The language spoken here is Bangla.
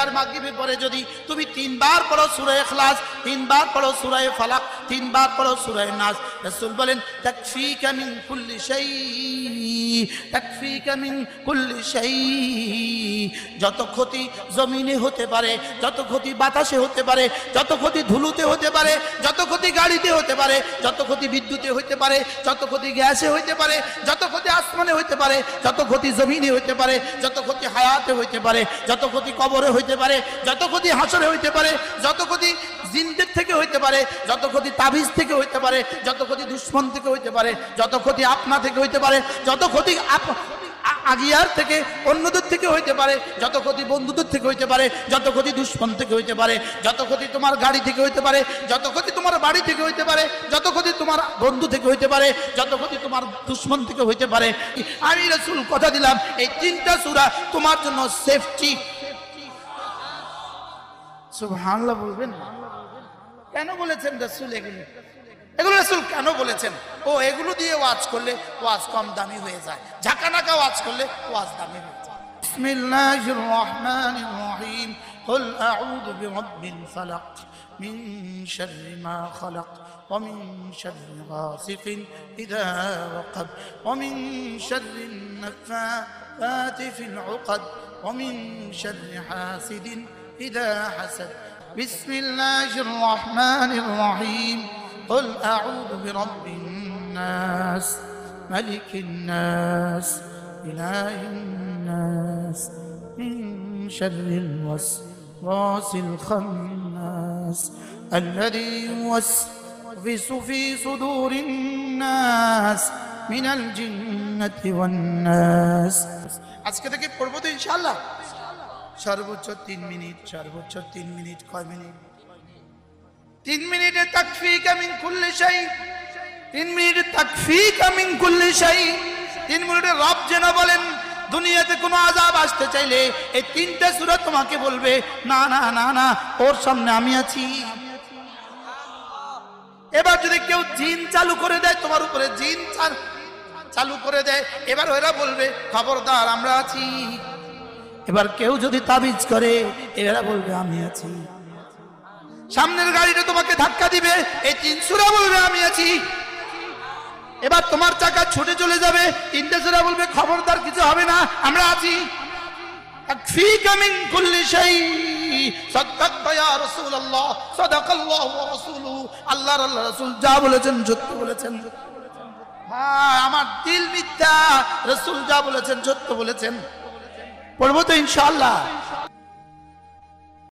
আর মাগরিবের পরে যদি তুমি 3 বার পড়ো সূরা ইখলাস, 3 বার পড়ো সূরা ফালাক, 3 বার পড়ো সূরা নাস, রাসূল বলেন তাকফিকা মিন কুল্লি শাই, তাকফিকা মিন কুল্লি শাই। যত ক্ষতি জমিনে হতে পারে, যত ক্ষতি বাতাসে হতে পারে, যত ক্ষতি ধুলোতে হতে পারে, যত ক্ষতি গাড়িতে হতে পারে, যত ক্ষতি বিদ্যুতে হতে পারে, যত ক্ষতি গ্যাসে হইতে পারে, যত ক্ষতি আসমানে হইতে পারে, যত ক্ষতি জমিনে হইতে পারে, যত ক্ষতি হায়াতে হইতে পারে, যত ক্ষতি কবরে হইতে পারে, যত ক্ষতি হাসরে হইতে পারে, যত ক্ষতি জিনদের থেকে হইতে পারে, যত ক্ষতি তাবিজ থেকে হইতে পারে, যত ক্ষতি দুশ্মন থেকে হইতে পারে, যত ক্ষতি আপনা থেকে হইতে পারে, যত ক্ষতি আগিয়ার থেকে অন্যদের থেকে হইতে পারে, যত ক্ষতি বন্ধুদের থেকে হইতে পারে, যত ক্ষতি দুশ্মন থেকে হইতে পারে, যত ক্ষতি তোমার গাড়ি থেকে হইতে পারে, যত ক্ষতি তোমার বাড়ি থেকে হইতে পারে, যত ক্ষতি তোমার বন্ধু থেকে হইতে পারে, যত ক্ষতি তোমার দুশ্মন থেকে হইতে পারে, আমি রাসূল কথা দিলাম এই 3টা সূরা তোমার জন্য সেফটি। সুবহানাল্লাহ বলবেন। কেন বলেছেন রাসূল এগুলো? এগুলো রাসূল কেন বলেছেন? ও এগুলো দিয়ে ওয়াজ করলে ওয়াজ কম দামি হয়ে যায়, ঝাঁকানাকা ওয়াজ করলে ওয়াজ দামি হয়ে যায়। বিসমিল্লাহির রহমানির রহিম। কুল আউযু বিরাব্বিল ফালাক মিন শাররি মা খালাক ওয়া মিন শাররি গাসিকিন ইযা ওয়াকাব ওয়া মিন শাররিন নাফাসাতি ফিল উকাদ ওয়া মিন শাররি হাসিদিন ইযা হাসাদ। বিসমিল্লাহির রহমানির রহিম। قل أعوذ برب الناس ملك الناس إله الناس من شر الوسواس الخناس الذي يوسوس في صدور الناس من الجنة والناس। আজকে থেকে পড়বো তো ইনশাআল্লাহ। সর্বোচ্চ 3 মিনিট, সর্বোচ্চ 3 মিনিট। কয় মিনিট? 3 মিনিটে তাকফিকা মিন কুল্লি শাই। 3 মিনিটে তাকফিকা মিন কুল্লি শাই। 3 মিনিটে রব যেন বলেন দুনিয়াতে কোনো আযাব আসতে চাইলে এই 3টা সূরা তোমাকে বলবে না না না না, ওর সামনে আমি আছি। এবার যদি কেউ জিন চালু করে দেয় তোমার উপরে, জিন চালু করে দেয়, এবার ওরা বলবে খবরদার আমরা আছি। এবার কেউ যদি তাবিজ করে এরা বলবে আমি আছি। সামনের গাড়িটা তোমাকে ধাক্কা দিবে, এই 3 সূরা বলবে আমি আছি। এবার তোমার চাকা ছুটে চলে যাবে, 3টা সূরা বলবে খবরদার কিছু হবে না, আমরা আছি। তাকফিকা মিন কুল্লি শাই। সাদাক্তা ইয়া রাসূলুল্লাহ, সাদাকাল্লাহু ওয়া রাসূলুহু। আল্লাহর রাসূল যা বলেছেন সত্য বলেছেন। হ্যাঁ, আমার দিল মিথ্যা, রাসূল যা বলেছেন সত্য বলেছেন। পড়বো তো ইনশাআল্লাহ।